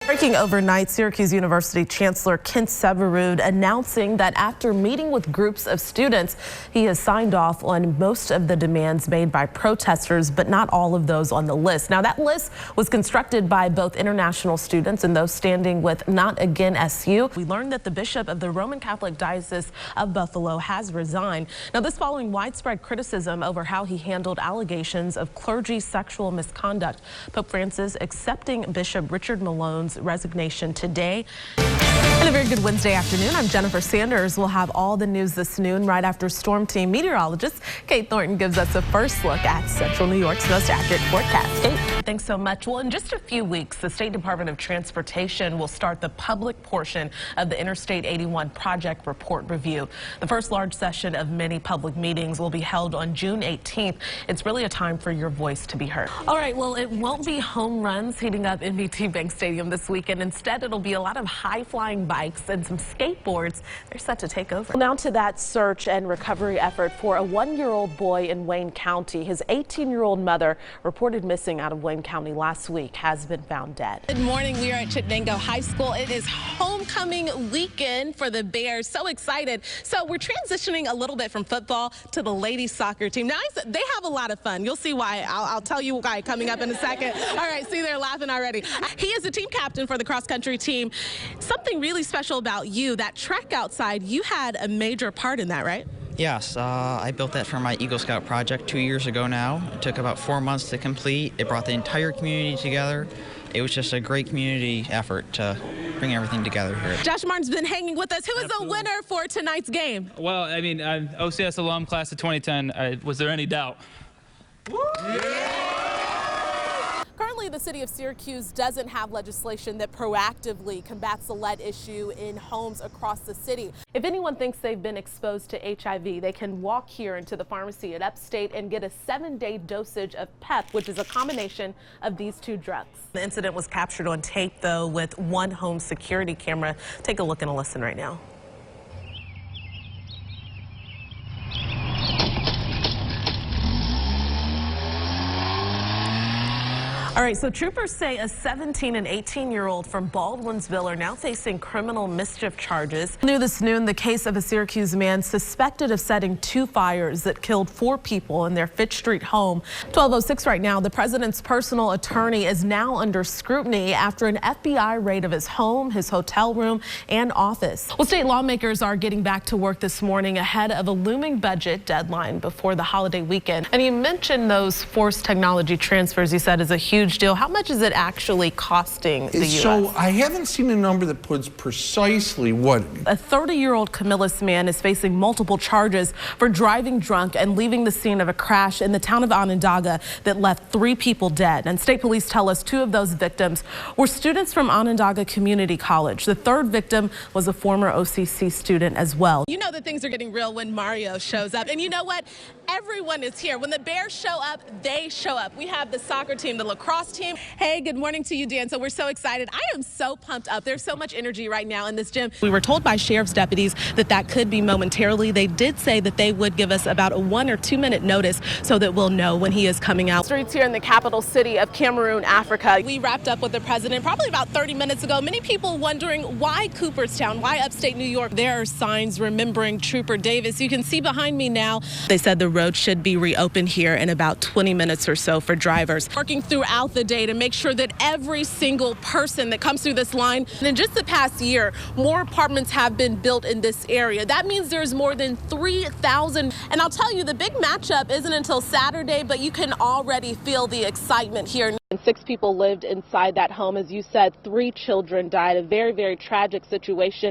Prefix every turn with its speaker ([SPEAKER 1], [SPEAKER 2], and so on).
[SPEAKER 1] Breaking overnight, Syracuse University Chancellor Kent Severud announcing that after meeting with groups of students, he has signed off on most of the demands made by protesters, but not all of those on the list. Now, that list was constructed by both international students and those standing with Not Again SU. We learned that the bishop of the Roman Catholic Diocese of Buffalo has resigned. Now, this following widespread criticism over how he handled allegations of clergy sexual misconduct. Pope Francis accepting Bishop Richard Malone's resignation today. And a very good Wednesday afternoon. I'm Jennifer Sanders. We'll have all the news this noon right after Storm Team meteorologist Kate Thornton gives us a first look at Central New York's most accurate forecast. Kate, thanks so much. Well, in just a few weeks, the State Department of Transportation will start the public portion of the Interstate 81 project report review. The first large session of many public meetings will be held on June 18th. It's really a time for your voice to be heard. All right, well, it won't be home runs heating up NBT Bank Stadium this weekend. Instead, it'll be a lot of high-flying bikes and some skateboards. They're set to take over. Now to that search and recovery effort for a 1-year-old boy in Wayne County. His 18-year-old mother, reported missing out of Wayne County last week, has been found dead. Good morning. We are at Chittenango High School. It is homecoming weekend for the Bears. So excited. So we're transitioning a little bit from football to the ladies soccer team. Now, they have a lot of fun. You'll see why. I'll tell you why coming up in a second. All right, see, they're laughing already. He is the team captain for the cross-country team. Something really special about you, that trek outside, you had a major part in that, right?
[SPEAKER 2] Yes, I built that for my Eagle Scout project 2 years ago now. It took about 4 months to complete. It brought the entire community together. It was just a great community effort to bring everything together here.
[SPEAKER 1] Josh Martin's been hanging with us. Who is the winner for tonight's game?
[SPEAKER 3] Well, I mean, OCS alum class of 2010. Was there any doubt?
[SPEAKER 4] Currently, the city of Syracuse doesn't have legislation that proactively combats the lead issue in homes across the city.
[SPEAKER 1] If anyone thinks they've been exposed to HIV, they can walk here into the pharmacy at Upstate and get a 7-day dosage of PEP, which is a combination of these two drugs. The incident was captured on tape, though, with one home security camera. Take a look and a listen right now. All right, so troopers say a 17 and 18-year-old from Baldwinsville are now facing criminal mischief charges. New this noon, the case of a Syracuse man suspected of setting 2 fires that killed 4 people in their Fitch Street home. 12:06 right now, the president's personal attorney is now under scrutiny after an FBI raid of his home, his hotel room, and office. Well, state lawmakers are getting back to work this morning ahead of a looming budget deadline before the holiday weekend. And you mentioned those forced technology transfers you said is a huge deal. How much is it actually costing the U.S.?
[SPEAKER 5] So I haven't seen a number that puts precisely what.
[SPEAKER 1] A 30-year-old Camillus man is facing multiple charges for driving drunk and leaving the scene of a crash in the town of Onondaga that left 3 people dead. And state police tell us 2 of those victims were students from Onondaga Community College. The 3rd victim was a former OCC student as well.
[SPEAKER 4] You know that things are getting real when Mario shows up. And you know what? Everyone is here. When the Bears show up, they show up. We have the soccer team, the lacrosse team. Hey, good morning to you, Dan. So we're so excited. I am so pumped up. There's so much energy right now in this gym.
[SPEAKER 1] We were told by sheriff's deputies that could be momentarily. They did say that they would give us about a 1 or 2 minute notice so that we'll know when he is coming out.
[SPEAKER 4] Streets here in the capital city of Cameroon, Africa. We wrapped up with the president probably about 30 minutes ago. Many people wondering why Cooperstown, why upstate New York?
[SPEAKER 1] There are signs remembering Trooper Davis. You can see behind me now. They said the road should be reopened here in about 20 minutes or so for drivers.
[SPEAKER 4] Working throughout the day to make sure that every single person that comes through this line, and in just the past year, more apartments have been built in this area. That means there's more than 3,000. And I'll tell you, the big matchup isn't until Saturday, but you can already feel the excitement here. And 6 people lived inside that home. As you said, 3 children died. A very, very tragic situation.